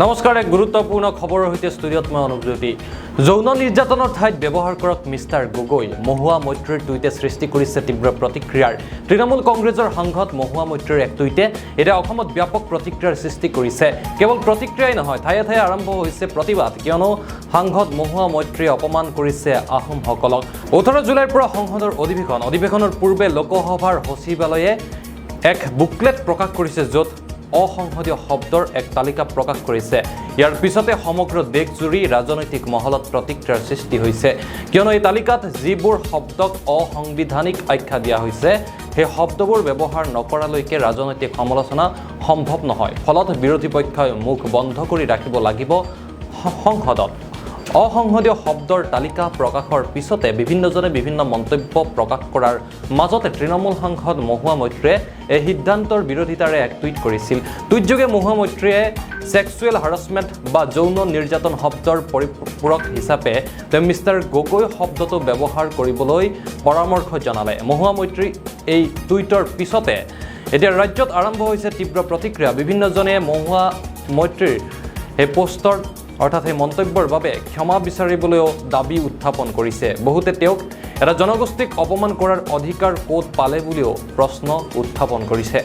নমস্কাৰ এক গুৰুত্বপূৰ্ণ খবৰৰ সৈতে ষ্টুডিঅ'ত মই অনুজ্যোতি যৌন নিৰ্যাতনৰ ঠাইত ব্যৱহাৰ কৰক মিষ্টাৰ গগৈ মহুৱা মৈত্ৰীৰ টুইটে সৃষ্টি কৰিছে তীব্ৰ প্ৰতিক্ৰিয়াৰ তৃণমূল কংগ্ৰেছৰ সাংসদ মহুৱা মৈত্ৰীৰ এক টুইটে এতিয়া অসমত ব্যাপক প্ৰতিক্ৰিয়াৰ সৃষ্টি কৰিছে কেৱল প্ৰতিক্ৰিয়াই নহয় ঠায়ে ঠায়ে আৰম্ভ হৈছে প্ৰতিবাদ কিয়নো সাংসদ মহুৱা মৈত্ৰীয়ে অপমান কৰিছে আহোমসকলক 18 জুলাইৰ পৰা সংসদৰ অধিৱেশনৰ পূৰ্বে লোকসভাৰ সচিবালয়ে এক বুকলেট প্ৰকাশ কৰিছে য'ত অসংসদীয় শব্দৰ এক তালিকা প্ৰকাশ কৰিছে ইয়াৰ পিছতে সমগ্ৰ দেশজুৰি ৰাজনৈতিক মহলত প্ৰতিক্ৰিয়াৰ সৃষ্টি হৈছে কিয়নো এই তালিকাত যিবোৰ শব্দক অসাংবিধানিক আখ্যা দিয়া হৈছে সেই শব্দবোৰ ব্যৱহাৰ নকৰালৈকে ৰাজনৈতিক সমালোচনা সম্ভৱ নহয় ফলত বিৰোধী পক্ষই মুখ বন্ধ কৰি ৰাখিব লাগিব সংসদত অসংসদীয় শব্দৰ তালিকা প্ৰকাশৰ পিছতে বিভিন্নজনে বিভিন্ন মন্তব্য প্ৰকাশ কৰাৰ মাজতে তৃণমূল সাংসদ মহুৱা মৈত্ৰীয়ে এই সিদ্ধান্তৰ বিৰোধিতাৰে এক টুইট কৰিছিল টুইটযোগে মহুৱা মৈত্ৰীয়ে সেক্সুৱেল হাৰাসমেণ্ট বা যৌন নিৰ্যাতন শব্দৰ পৰিপূৰক হিচাপে তেওঁ মিষ্টাৰ গগৈ শব্দটো ব্যৱহাৰ কৰিবলৈ পৰামৰ্শ জনালে মহুৱা মৈত্ৰীৰ এই টুইটৰ পিছতে এতিয়া ৰাজ্যত আৰম্ভ হৈছে তীব্ৰ প্ৰতিক্ৰিয়া বিভিন্নজনে মহুৱা মৈত্ৰীৰ এই পোষ্টৰ অৰ্থাৎ এই মন্তব্যৰ বাবে ক্ষমা বিচাৰিবলৈও দাবী উত্থাপন কৰিছে বহুতে তেওঁক এটা জনগোষ্ঠীক অপমান কৰাৰ অধিকাৰ ক'ত পালে বুলিও প্ৰশ্ন উত্থাপন কৰিছে